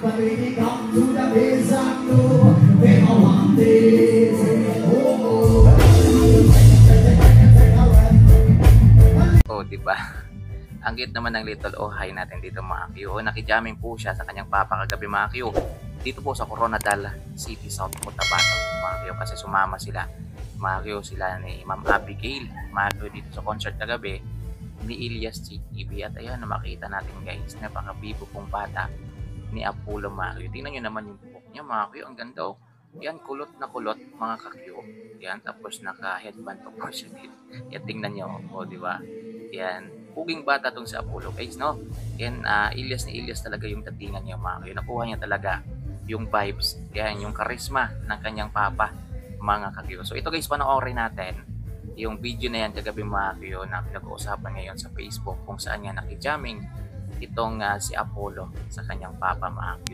but when it comes to the base I know they all want this. Oh, di ba? Ang cute naman ng little ohay natin dito mga Q. Nakijamming po siya sa kanyang papa kagabi mga Q. Dito po sa Coronadal City, South Cotabato mga Q. Kasi sumama sila mga Q, sila ni Ma'am Abigail mga Q dito sa concert kagabi ni Ilyas JTV. At ayan, makita natin guys, napaka-bibo pong bata ni Apollo mga Q. Tingnan nyo naman yung buhok niya mga Q. Ang ganda oh. Yan, kulot na kulot mga ka-Q. Yan, tapos naka-headband pa po siya dito. Yan, tingnan nyo. O, di ba? Yan, puging bata tong si Apollo guys, no? Yan, Ilyas ni Ilyas talaga yung datingan niya mga Q. Nakuha niya talaga yung vibes, yan, yung charisma ng kanyang papa mga ka-Q. So ito guys, panoorin natin yung video na yan kagabi mga Q na pinag-uusapan ngayon sa Facebook kung saan nga nakijamming itong si Apollo sa kanyang papa mga Q.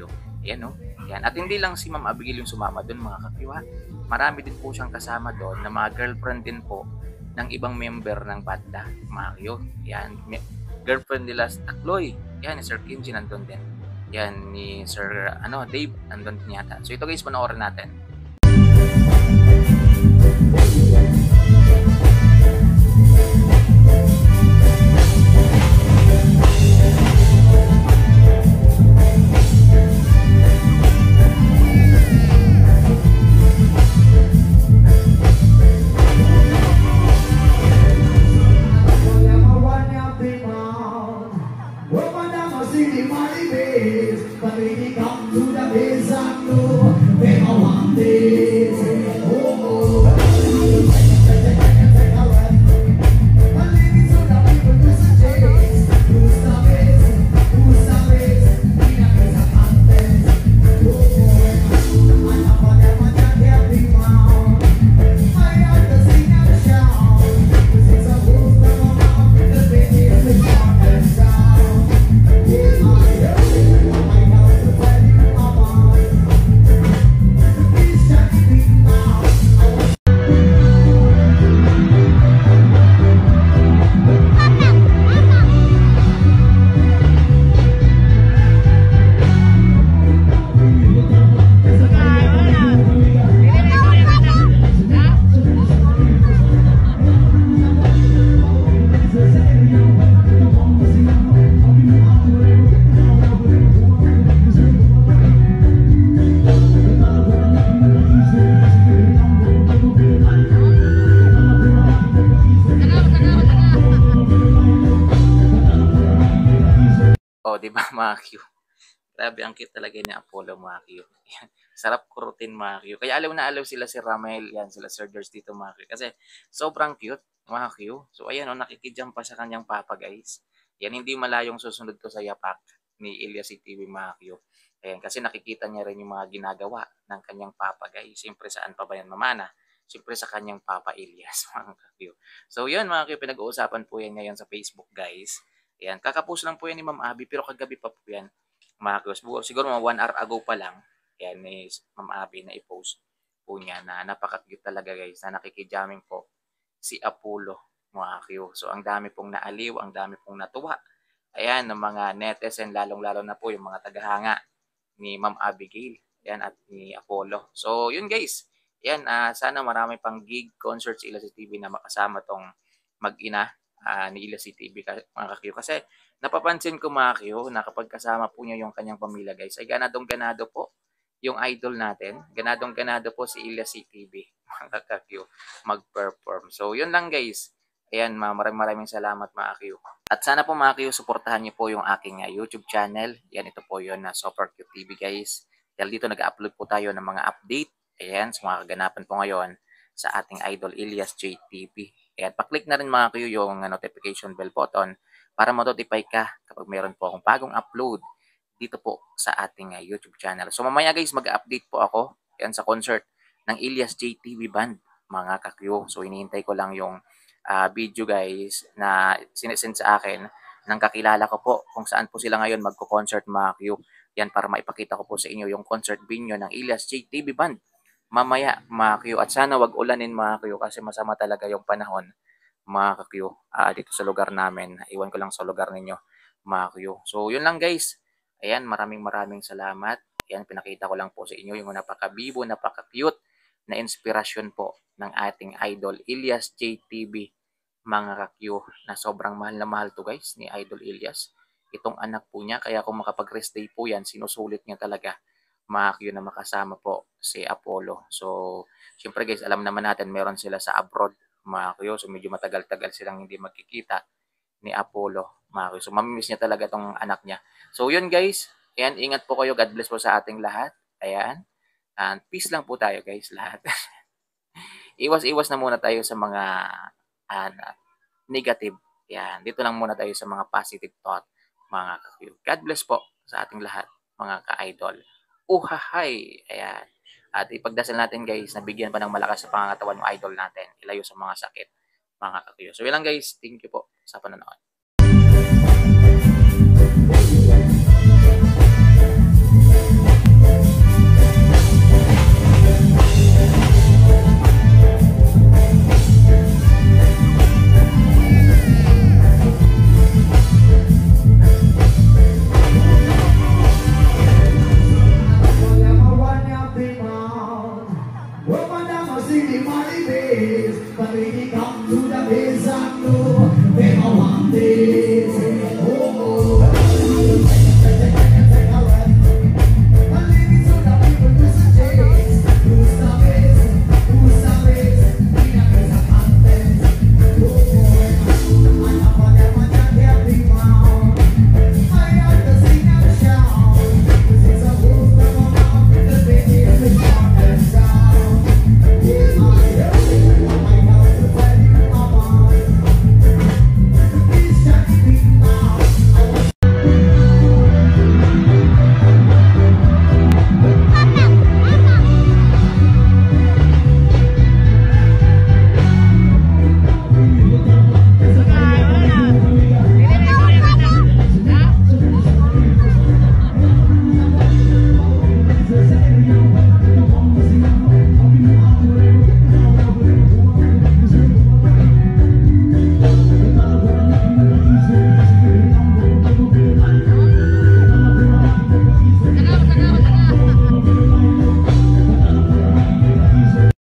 Yan no? Yan. At hindi lang si Ma'am Abigail yung sumama doon mga ka-Q, ha? Marami din po siyang kasama doon na mga girlfriend din po ng ibang member ng banda mga Q. Yan, girlfriend nila Takloy. Yan, ni Sir Kenji nandun din. Yan, ni Sir Dave nandun din yata. So ito guys, panoorin natin. But when it comes to the base I know they all want this. Oh, di ba mga Q? Grabe, ang cute talaga ni Apollo mga Q. Yan. Sarap kurutin mga Q. Kaya alaw na alaw sila si Ramel, yan, sila Sir George dito mga Q. Kasi sobrang cute mga Q. So ayan oh, nakikijump pa sa kanyang papa guys. Yan, hindi malayong susunod to sa yapak ni Ilyas TV mga Q. Ayan, kasi nakikita niya rin yung mga ginagawa ng kanyang papa guys. Siyempre saan pa ba yan mamana? Siyempre sa kanyang papa Ilyas mga Q. So yun mga Q, pinag-uusapan po yan ngayon sa Facebook guys. Ayan, kakapos lang po yan ni Ma'am Abby, pero kagabi pa po yan, mga Q. Siguro mga 1 hour ago pa lang, yan ni Ma'am Abby na i-post po niya na napaka-cute talaga guys, na nakikijamming po si Apollo, mga Q. So ang dami pong naaliw, ang dami pong natuwa. Ayan, ng mga netizen, lalong-lalo na po yung mga tagahanga ni Ma'am Abigail, yan, at ni Apollo. So yun guys, yan, sana marami pang gig, concerts, Ilyas TV na makasama tong mag-ina ni Ilyas TV mga Q. Kasi napapansin ko mga Q na kapag kasama po niya yung kanyang pamilya guys, ay ganadong-ganado po yung idol natin. Ganadong-ganado po si Ilyas TV mga Q mag-perform. So yun lang guys. Ayan, maraming salamat mga Q. At sana po mga Q, suportahan niyo po yung aking YouTube channel. Yan, ito po yun na Super Q TV guys. Dahil dito nag-upload po tayo ng mga update. Ayan, sa mga kaganapan po ngayon sa ating idol Ilyas JTV. Ayan, pa-click na rin mga Q yung notification bell button para ma-notify ka kapag meron po akong bagong upload dito po sa ating YouTube channel. So mamaya guys, mag-update po ako yan sa concert ng Ilyas JTV Band mga ka-Q. So hinihintay ko lang yung video guys na sinesend sa akin ng kakilala ko po kung saan po sila ngayon magko-concert mga Q. Yan, para maipakita ko po sa inyo yung concert venue ng Ilyas JTV Band mamaya mga Q. At sana wag ulanin mga Q kasi masama talaga yung panahon mga ka-Q dito sa lugar namin. Iwan ko lang sa lugar ninyo mga Q. So yun lang guys. Ayan, maraming salamat. Ayan, pinakita ko lang po sa inyo yung napaka-bibo, napaka-cute na inspirasyon po ng ating idol Ilyas JTV, mga ka-Q, na sobrang mahal na mahal to guys ni Idol Ilyas. Itong anak po niya, kaya kung makapag-rest day po yan, sinusulit niya talaga mga Q na makasama po si Apollo. So, syempre guys, alam naman natin meron sila sa abroad mga Q. So, medyo matagal-tagal silang hindi magkikita ni Apollo mga Q. So, mamimiss niya talaga tong anak niya. So, yun guys. Ayan, ingat po kayo. God bless po sa ating lahat. Ayan. And peace lang po tayo guys lahat. Iwas-iwas na muna tayo sa mga uh, negative. Yan. Dito lang muna tayo sa mga positive thought, mga ka-Q. God bless po sa ating lahat, mga ka-idol. Uhahay! Ayan. At ipagdasal natin guys na bigyan pa ng malakas sa pangangatawan ng idol natin. Ilayo sa mga sakit, mga ka-Q. So yun lang guys. Thank you po sa panonood.